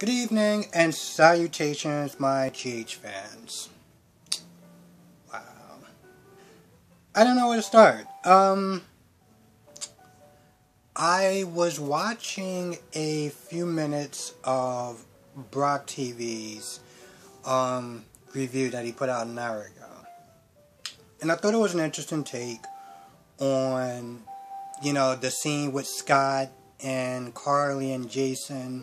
Good evening and salutations, my GH fans. Wow. I don't know where to start. I was watching a few minutes of Brock TV's review that he put out an hour ago. And I thought it was an interesting take on, the scene with Scott and Carly and Jason.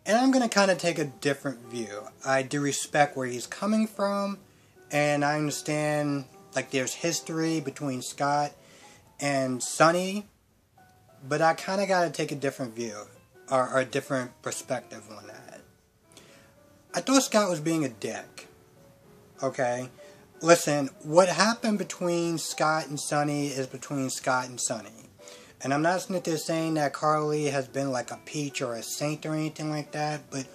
And I'm going to kind of take a different view. I do respect where he's coming from, and I understand, there's history between Scott and Sonny, but I kind of got to take a different view, or a different perspective on that. I thought Scott was being a dick, okay? Listen, what happened between Scott and Sonny is between Scott and Sonny. And I'm not sitting there saying that Carly has been like a peach or a saint or anything like that, but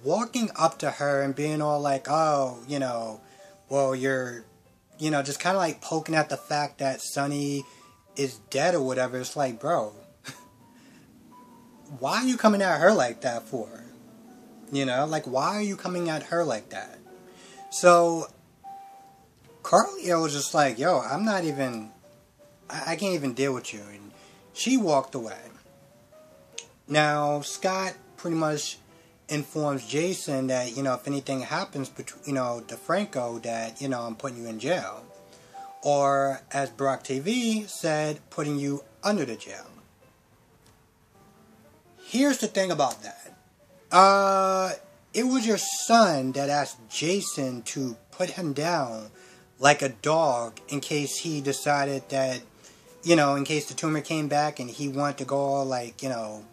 walking up to her and being all like, oh, well, you're, just kind of like poking at the fact that Sonny is dead or whatever. It's like, bro, why are you coming at her like that for? Why are you coming at her like that? So, Carly was just like, yo, I can't even deal with you. And she walked away. Now, Scott pretty much informs Jason that, if anything happens between, DeFranco, that, I'm putting you in jail. Or, as Brock TV said, putting you under the jail. Here's the thing about that. It was your son that asked Jason to put him down like a dog in case he decided that, in case the tumor came back and he wanted to go all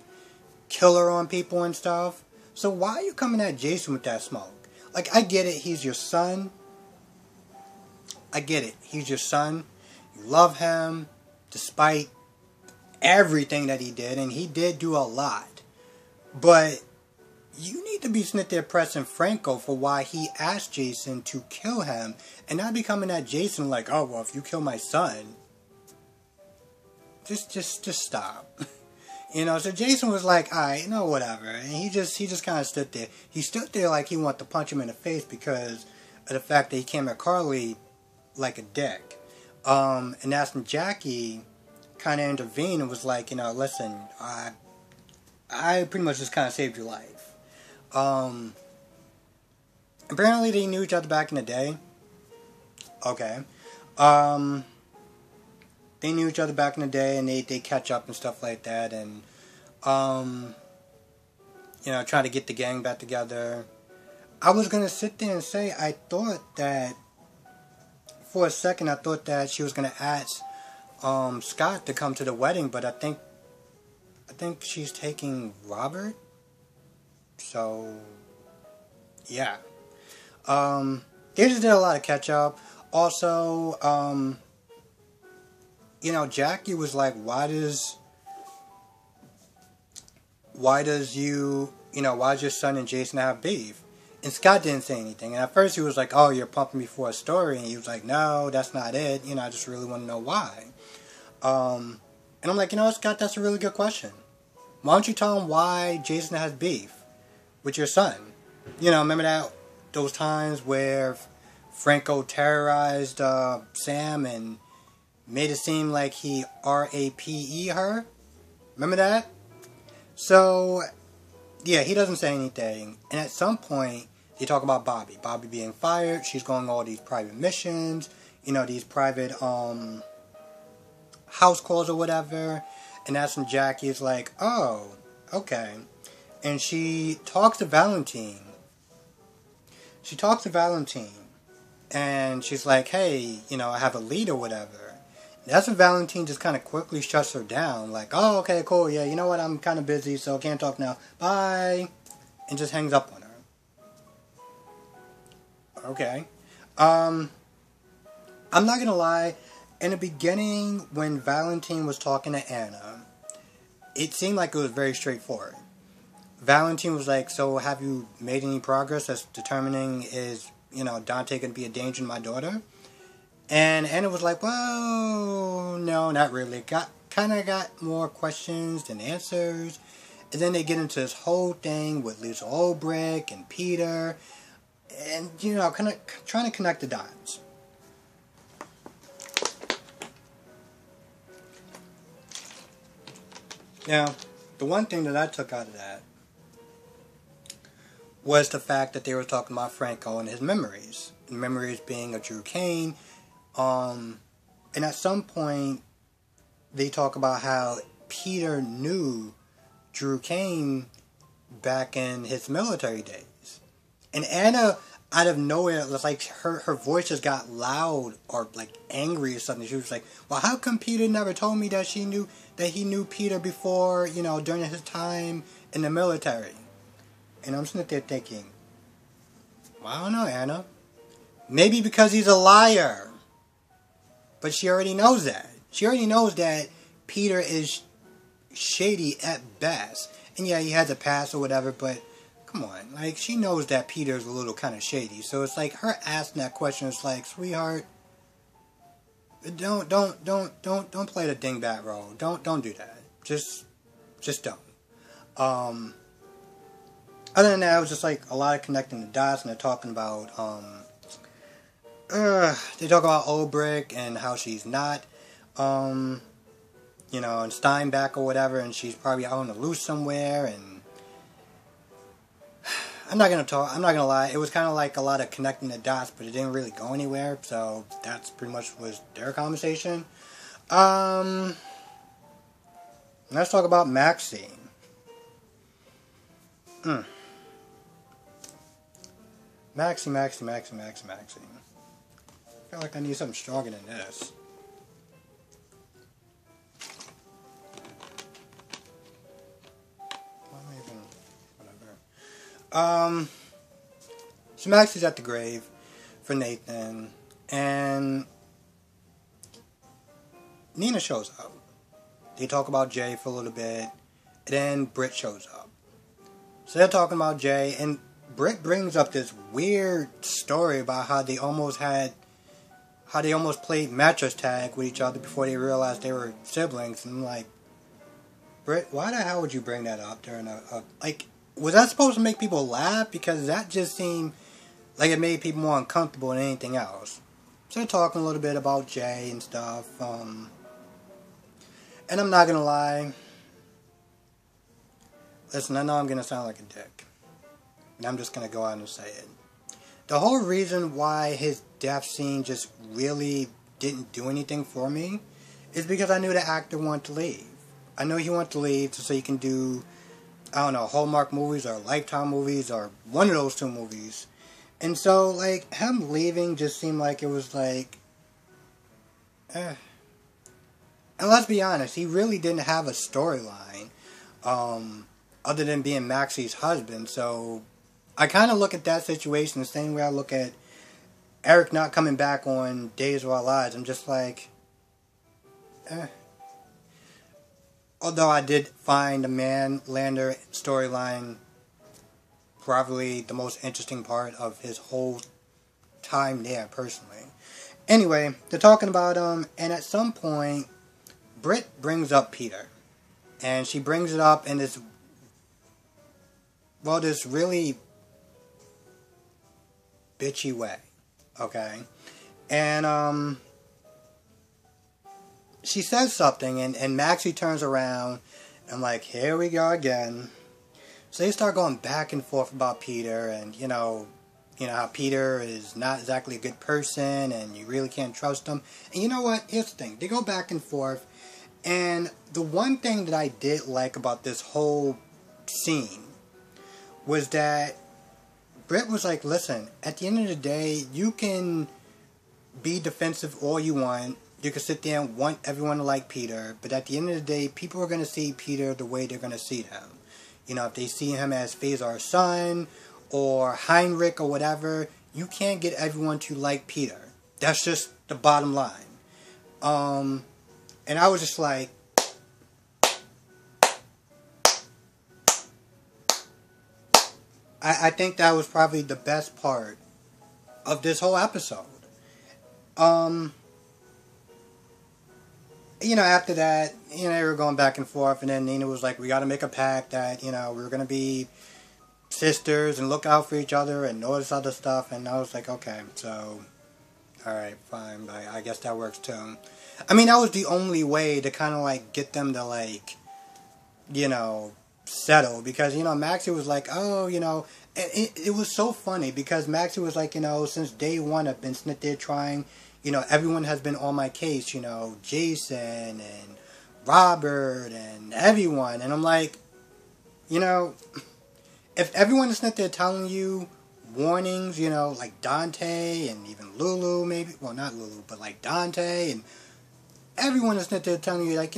killer on people and stuff. So why are you coming at Jason with that smoke? I get it, he's your son. I get it, he's your son. You love him, despite everything that he did, and he did do a lot. But you need to be sitting there pressing Franco for why he asked Jason to kill him, and not be coming at Jason like, oh, well, if you kill my son, just stop. So Jason was like, alright, whatever. And he just kind of stood there. He stood there like he wanted to punch him in the face because of the fact that he came at Carly like a dick. And that's when Jackie kind of intervened and was like, listen, I pretty much just kind of saved your life. Apparently they knew each other back in the day. Okay. They knew each other back in the day, and they catch up and stuff like that, and, trying to get the gang back together. I was going to sit there and say, I thought that, for a second, I thought that she was going to ask, Scott to come to the wedding, but I think she's taking Robert. So, yeah. They just did a lot of catch up. Also, Jackie was like, why does your son and Jason have beef? And Scott didn't say anything. And at first he was like, oh, you're pumping me for a story. And he was like, no, that's not it. I just really want to know why. And I'm like, Scott, that's a really good question. Why don't you tell him why Jason has beef with your son? Remember those times where Franco terrorized Sam and made it seem like he R.A.P.E. her? Remember that? So, yeah, he doesn't say anything. And at some point, they talk about Bobby. Bobby being fired. She's going on all these private missions. These private house calls or whatever. And that's when Jackie's like, oh, okay. And she talks to Valentine. And she's like, hey, I have a lead or whatever. That's when Valentine just kind of quickly shuts her down. Like, oh, okay, cool, yeah, you know what, I'm kind of busy, so can't talk now. Bye. And just hangs up on her. Okay. I'm not going to lie. In the beginning, when Valentine was talking to Anna, it seemed like it was very straightforward. Valentine was like, so have you made any progress as determining is, Dante going to be a danger to my daughter? And Anna was like, well, no, not really. Got more questions than answers. And then they get into this whole thing with Lisa Olbrich and Peter. And, you know, kind of trying to connect the dots. Now, the one thing that I took out of that was the fact that they were talking about Franco and his memories. And memories being of Drew Kane. And at some point, they talk about how Peter knew Drew Kane back in his military days. And Anna, out of nowhere, it was like her voice just got loud or like angry or something. She was like, well, how come Peter never told me that he knew Peter before, you know, during his time in the military? And I'm sitting there thinking, well, I don't know, Anna. Maybe because he's a liar. But she already knows that. She already knows that Peter is shady at best. And yeah, he has a past or whatever, but come on. Like, she knows that Peter's a little kind of shady. So it's like her asking that question is like, sweetheart, don't play the dingbat role. Don't do that. Just don't. Other than that, it was just like a lot of connecting the dots, and they're talking about they talk about Olbrich and how she's not you know, in Steinbeck or whatever, and she's probably out on the loose somewhere, and I'm not gonna lie, it was kind of like a lot of connecting the dots, but it didn't really go anywhere, so that's pretty much was their conversation. Let's talk about Maxine. Maxine. I feel like I need something stronger than this. So Maxine's at the grave for Nathan, and Nina shows up. They talk about Jay for a little bit, and then Britt shows up. So they're talking about Jay, and Britt brings up this weird story about how they almost played mattress tag with each other before they realized they were siblings. And I'm like, Britt, why the hell would you bring that up during like, was that supposed to make people laugh? Because that just seemed like it made people more uncomfortable than anything else. So they're talking a little bit about Jay and stuff. And I'm not gonna lie. Listen, I know I'm gonna sound like a dick. And I'm just gonna go out and say it. The whole reason why his death scene just really didn't do anything for me is because I knew the actor wanted to leave. I know he wanted to leave so he can do, I don't know, Hallmark movies or Lifetime movies or one of those two movies. And so, like, him leaving just seemed like it was like, And let's be honest, he really didn't have a storyline, other than being Maxie's husband. So I kind of look at that situation the same way I look at Eric not coming back on Days of Our Lives. I'm just like, Although I did find the Man-Lander storyline probably the most interesting part of his whole time there, personally. Anyway, they're talking about him, and at some point, Britt brings up Peter. And she brings it up in this, well, this really bitchy way. Okay? And, she says something, and Maxie turns around, and I'm like, here we go again. So they start going back and forth about Peter, and, you know how Peter is not exactly a good person, and you really can't trust him. And you know what? Here's the thing. They go back and forth, and the one thing that I did like about this whole scene was that Britt was like, listen, at the end of the day, you can be defensive all you want. You can sit there and want everyone to like Peter, but at the end of the day, people are going to see Peter the way they're going to see him. You know, if they see him as Phasar's son, or Heinrich, or whatever, you can't get everyone to like Peter. That's just the bottom line. And I was just like, I think that was probably the best part of this whole episode. after that, they were going back and forth, and then Nina was like, we got to make a pact that, we were going to be sisters and look out for each other and all this other stuff. And I was like, okay, so, alright, fine, I guess that works too. I mean, that was the only way to kind of, like, get them to, like, settle. Because, Maxie was like, oh, it was so funny because Maxie was like, since day one I've been sitting there trying, everyone has been on my case, Jason and Robert and everyone. And I'm like, if everyone is sitting there telling you warnings, like Dante and even Lulu maybe, well not Lulu, but like Dante and everyone is sitting there telling you like,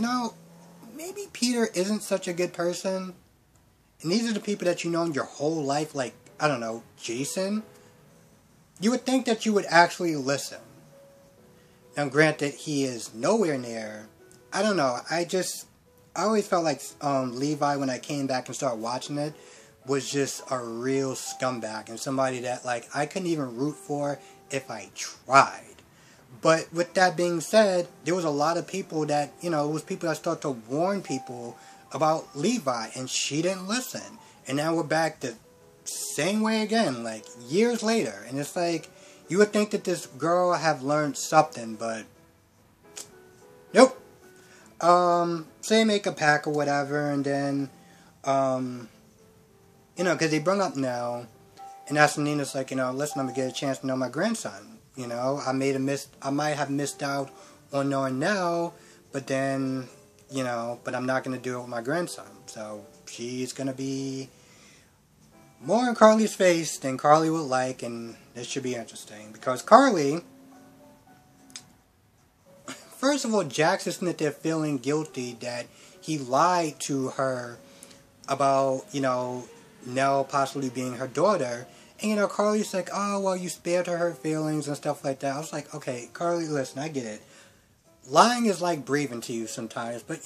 maybe Peter isn't such a good person. And these are the people that you know in your whole life, like, I don't know, Jason. You would think that you would actually listen. Now, granted, he is nowhere near. I don't know. I always felt like Levi, when I came back and started watching it, was just a real scumbag. And somebody that, like, I couldn't even root for if I tried. But with that being said, there was a lot of people that, it was people that started to warn people about Levi, and she didn't listen. And now we're back the same way again, like, years later. And it's like, you would think that this girl have learned something, but nope. So they make a pack or whatever, and then, because they bring up Nell, and that's when Nina's like, listen, I'm gonna get a chance to know my grandson. I might have missed out on knowing Nell, but then, but I'm not gonna do it with my grandson. So she's gonna be more in Carly's face than Carly would like, and this should be interesting. Because Carly, first of all, Jax is sitting there feeling guilty that he lied to her about, Nell possibly being her daughter. And, Carly's like, oh, well, you spared her feelings and stuff like that. I was like, okay, Carly, listen, I get it. Lying is like breathing to you sometimes. But,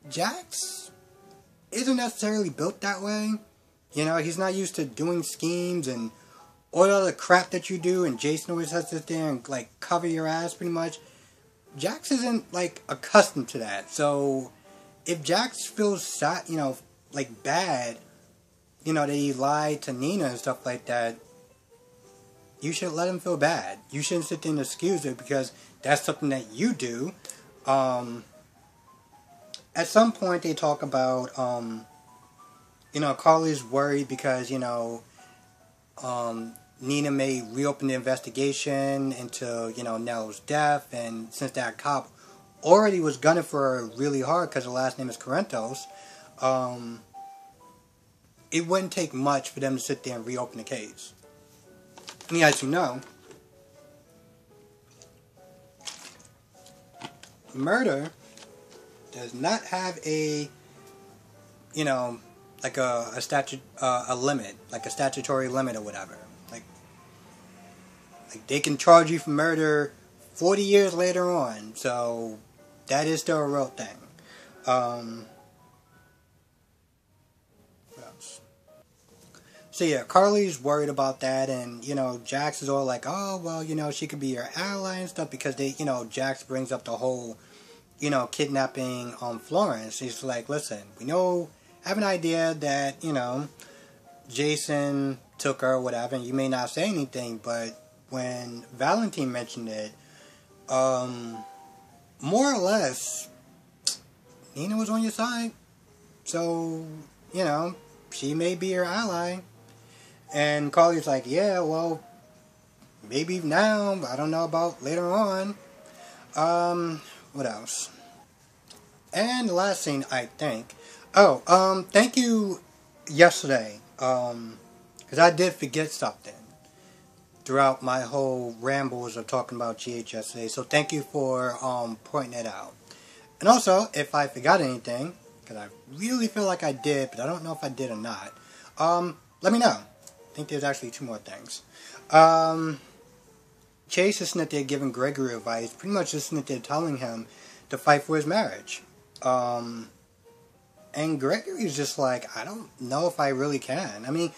Jax isn't necessarily built that way. He's not used to doing schemes and all the other crap that you do. And Jason always has to sit there and, like, cover your ass pretty much. Jax isn't, like, accustomed to that. So, if Jax feels, like, bad, that he lied to Nina and stuff like that, you should let him feel bad. You shouldn't sit there and excuse it because that's something that you do. At some point they talk about, Carly's worried because, Nina may reopen the investigation into, Nell's death, and since that cop already was gunning for her really hard because her last name is Corinthos, it wouldn't take much for them to sit there and reopen the case. I mean, as you know, murder does not have a, like a limit, like a statutory limit or whatever. Like they can charge you for murder 40 years later on, so that is still a real thing. So yeah, Carly's worried about that, and, Jax is all like, oh, well, she could be your ally and stuff, because they, Jax brings up the whole, kidnapping Florence. He's like, listen, we have an idea that, Jason took her or whatever, and you may not say anything, but when Valentine mentioned it, more or less, Nina was on your side. So, she may be your ally. And Carly's like, yeah, well, maybe now, I don't know about later on. What else? And the last scene, I think. Oh, thank you yesterday. Because I did forget something throughout my whole rambles of talking about GH yesterday. So thank you for pointing it out. And also, if I forgot anything, because I really feel like I did, but I don't know if I did or not, let me know. I think there's actually 2 more things. Chase is sitting there giving Gregory advice, pretty much just sitting there telling him to fight for his marriage. And Gregory's just like, I don't know if I really can. I mean,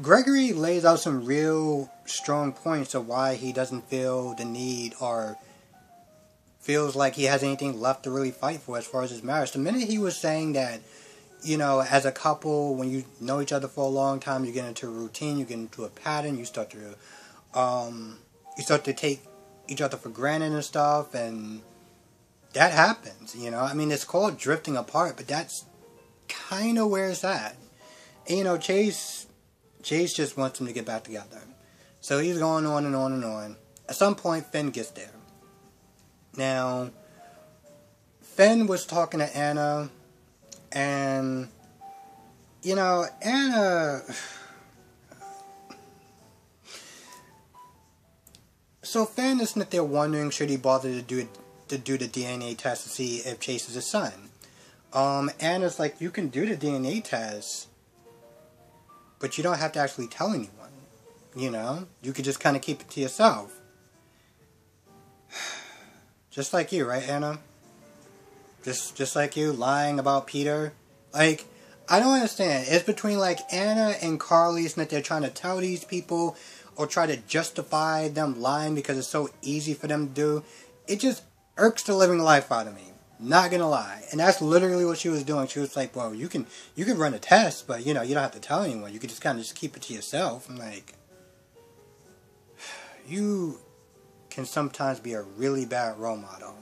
Gregory lays out some real strong points of why he doesn't feel the need or feels like he has anything left to really fight for as far as his marriage. The minute he was saying that, you know, as a couple, when you know each other for a long time, you get into a routine, you get into a pattern, you start to take each other for granted and stuff, and that happens, you know. I mean, it's called drifting apart, but that's kind of where it's at. And, you know, Chase just wants them to get back together. So he's going on and on and on. At some point, Finn gets there. Now, Finn was talking to Anna, and, you know, Anna... So Finn is that they're wondering, should he bother to do the DNA test to see if Chase is his son. Anna's like, you can do the DNA test, but you don't have to actually tell anyone. You know? You could just kind of keep it to yourself. Just like you, right, Anna? Just like you, lying about Peter. Like, I don't understand. It's between, like, Anna and Carly's that they're trying to tell these people or try to justify them lying because it's so easy for them to do. It just irks the living life out of me. Not gonna lie. And that's literally what she was doing. She was like, well, you can run a test, but, you know, you don't have to tell anyone. You can just kind of just keep it to yourself. I'm like, you can sometimes be a really bad role model.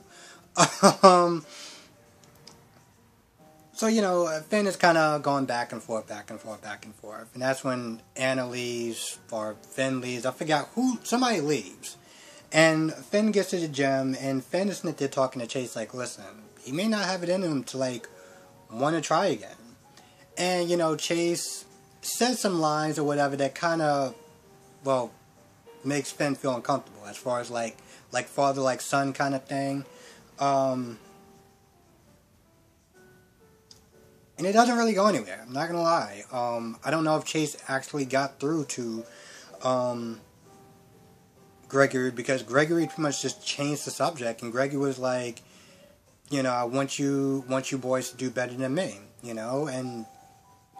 So, you know, Finn is kind of going back and forth. And that's when Anna leaves, or Finn leaves. I forgot who, somebody leaves. And Finn gets to the gym, and Finn is there talking to Chase like, listen, he may not have it in him to, like, want to try again. And, you know, Chase says some lines or whatever that kind of, well, makes Finn feel uncomfortable as far as, like father, like son kind of thing. And it doesn't really go anywhere. I'm not going to lie. I don't know if Chase actually got through to Gregory, because Gregory pretty much just changed the subject. And Gregory was like, you know, I want you boys to do better than me, you know. And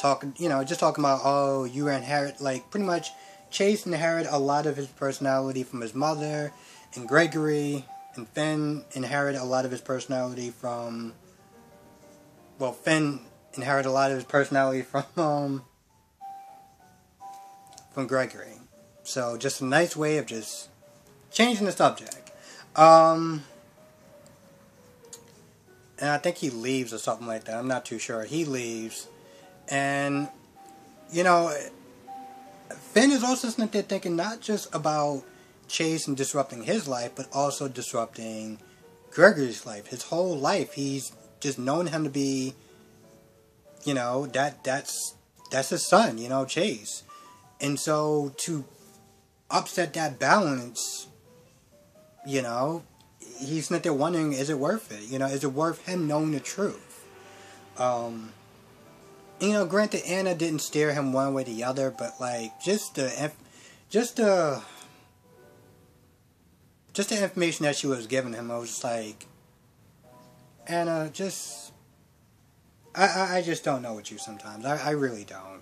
talking, you know, just talking about, oh, you inherit, like, pretty much Chase inherited a lot of his personality from his mother. And Gregory and Finn inherited a lot of his personality from, well, Finn inherited a lot of his personality from Gregory. So just a nice way of just changing the subject. And I think he leaves or something like that. I'm not too sure. He leaves. And, you know, Finn is also sitting there thinking not just about Chase and disrupting his life, but also disrupting Gregory's life. His whole life, he's just known him to be, you know, that's his son, you know, Chase. And so to upset that balance, you know, he's not there wondering, is it worth it? You know, is it worth him knowing the truth? You know, granted, Anna didn't steer him one way or the other, but, like, just the information that she was giving him, I was just like, Anna, just, I just don't know with you sometimes. I really don't.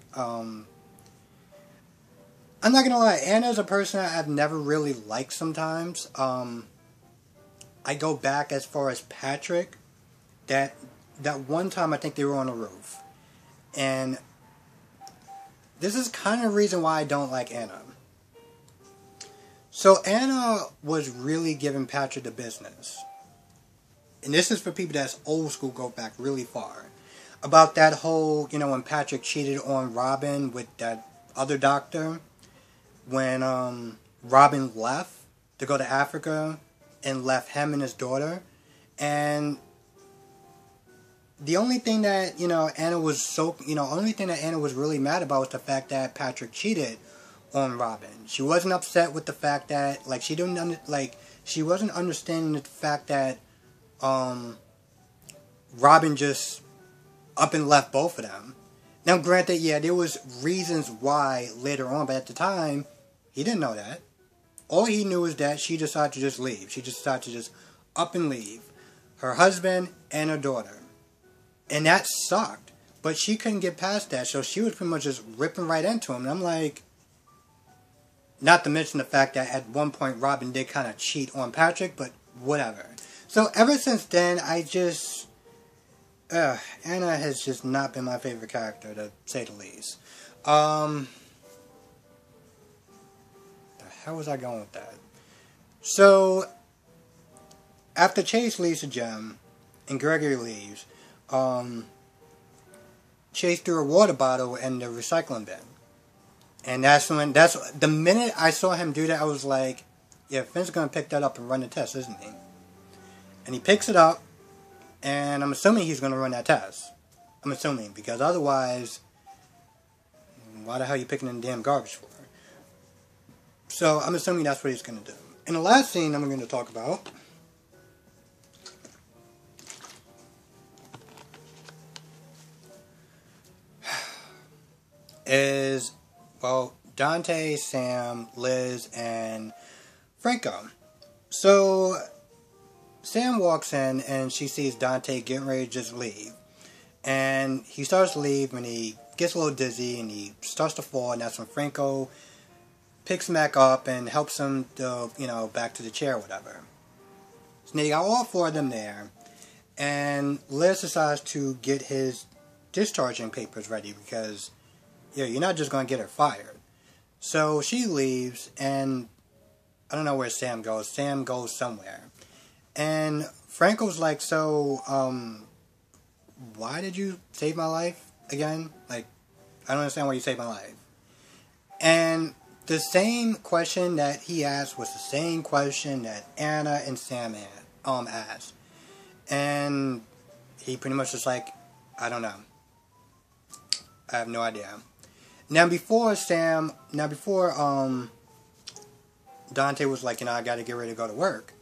I'm not gonna lie, Anna's a person I've never really liked sometimes. I go back as far as Patrick. That one time I think they were on a roof. And this is kind of the reason why I don't like Anna. So Anna was really giving Patrick the business. And this is for people that's old school, go back really far. About that whole, you know, when Patrick cheated on Robin with that other doctor. When Robin left to go to Africa and left him and his daughter. And the only thing that, you know, Anna was really mad about was the fact that Patrick cheated on Robin. She wasn't upset with the fact that, like, she wasn't understanding the fact that Robin just up and left both of them. Now, granted, yeah, there was reasons why later on, but at the time, he didn't know that. All he knew is that she decided to just leave. She just decided to just up and leave her husband and her daughter. And that sucked. But she couldn't get past that, so she was pretty much just ripping right into him. And I'm like, not to mention the fact that at one point Robin did kind of cheat on Patrick, but whatever. So ever since then, Anna has just not been my favorite character, to say the least. The hell was I going with that? So, after Chase leaves the gym, and Gregory leaves, Chase threw a water bottle in the recycling bin. And that's the minute I saw him do that, I was like, yeah, Finn's gonna pick that up and run the test, isn't he? And he picks it up, and I'm assuming he's gonna run that test. I'm assuming, because otherwise, why the hell are you picking in the damn garbage for? So I'm assuming that's what he's gonna do. And the last scene I'm gonna talk about is, well, Dante, Sam, Liz, and Franco. So Sam walks in and she sees Dante getting ready to just leave. And he starts to leave and he gets a little dizzy and he starts to fall, and that's when Franco picks him back up and helps him to, back to the chair or whatever. So now you got all four of them there, and Liz decides to get his discharging papers ready because you're not just going to get her fired. So she leaves, and I don't know where Sam goes. Sam goes somewhere. And Franco's like, so, why did you save my life again? Like, I don't understand why you saved my life. And the same question that he asked was the same question that Anna and Sam asked. And he pretty much was like, I don't know. I have no idea. Now before Dante was like, I gotta get ready to go to work.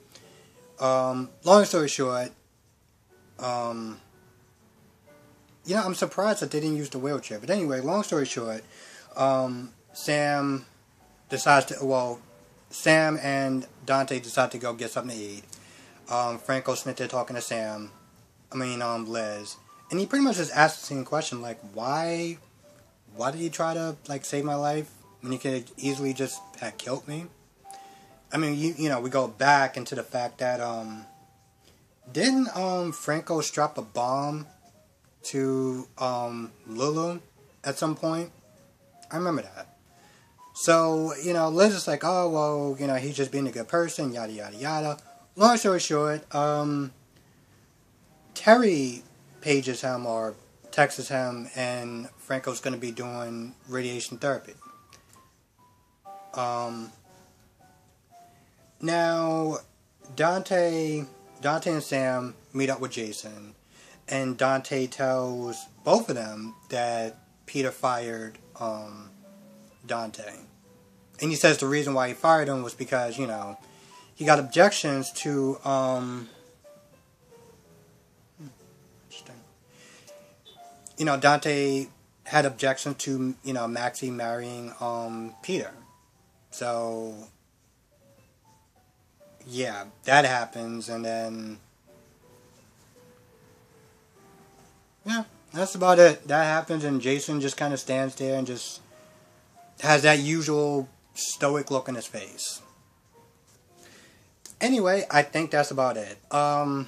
Long story short, I'm surprised that they didn't use the wheelchair. But anyway, long story short, Sam and Dante decide to go get something to eat. Franco Smith there talking to Liz. And he pretty much just asked the same question, like, why did you try to, save my life when you could easily just have killed me? I mean, we go back into the fact that, didn't, Franco strap a bomb to, Lulu at some point? I remember that. So, Liz is like, oh, well, he's just being a good person, yada, yada, yada. Long story short, Terry pages him or texts him, and Franco's going to be doing radiation therapy. Now, Dante and Sam meet up with Jason, and Dante tells both of them that Peter fired Dante. And he says the reason why he fired him was because, he got objections to, Dante had objections to, Maxie marrying, Peter. So, yeah, that happens, and then, yeah, that's about it. That happens, and Jason just kind of stands there and just has that usual stoic look on his face. Anyway, I think that's about it. I'm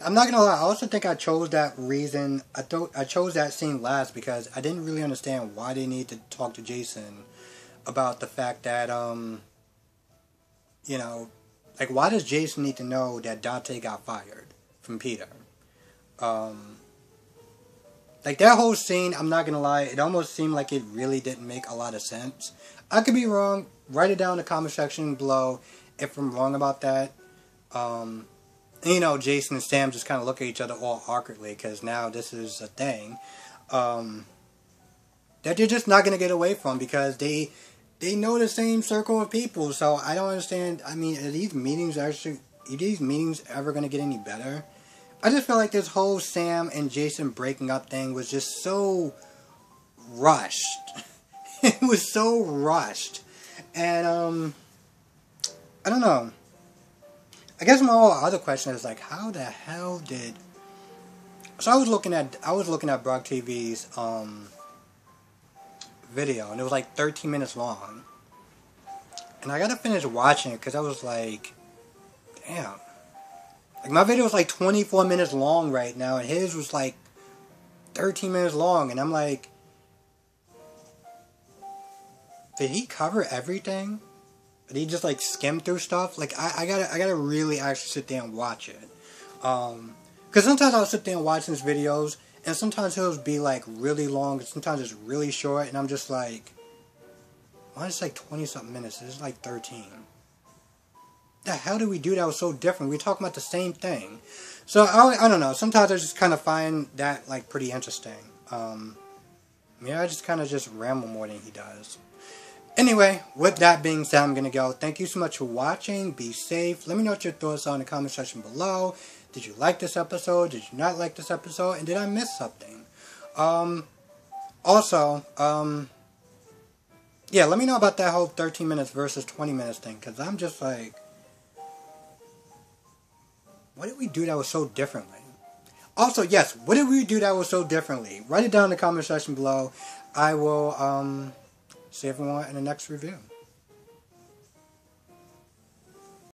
not gonna lie, I also think I chose that reason, I chose that scene last because I didn't really understand why they need to talk to Jason about the fact that, why does Jason need to know that Dante got fired from Peter? That whole scene, I'm not gonna lie, it almost seemed like it really didn't make a lot of sense. I could be wrong. Write it down in the comment section below if I'm wrong about that. Jason and Sam just kind of look at each other all awkwardly because now this is a thing that they're just not gonna get away from because they know the same circle of people. So I don't understand. I mean, are these meetings ever gonna get any better? I just feel like this whole Sam and Jason breaking up thing was just so rushed. It was so rushed. And, I don't know. I guess my other question is, how the hell did... So I was looking at Brock TV's, video, and it was 13 minutes long. And I gotta finish watching it, because I was like, damn. Like, my video is like 24 minutes long right now, and his was like 13 minutes long, and I'm like, did he cover everything? Did he just like skim through stuff? Like, I gotta really actually sit there and watch it. Because sometimes I'll sit there and watch his videos, and sometimes he'll be like really long, and sometimes it's really short, and I'm just like, why is it like 20 something minutes? This is like 13. The hell did we do that was so different? We were talking about the same thing. So, I don't know. Sometimes I just kind of find that, like, pretty interesting. Yeah, I just kind of just ramble more than he does. Anyway, with that being said, I'm going to go. Thank you so much for watching. Be safe. Let me know what your thoughts are in the comment section below. Did you like this episode? Did you not like this episode? And did I miss something? Also, yeah, let me know about that whole 13 minutes versus 20 minutes thing. Because I'm just like, what did we do that was so differently? Also, yes, what did we do that was so differently? Write it down in the comment section below. I will see everyone in the next review.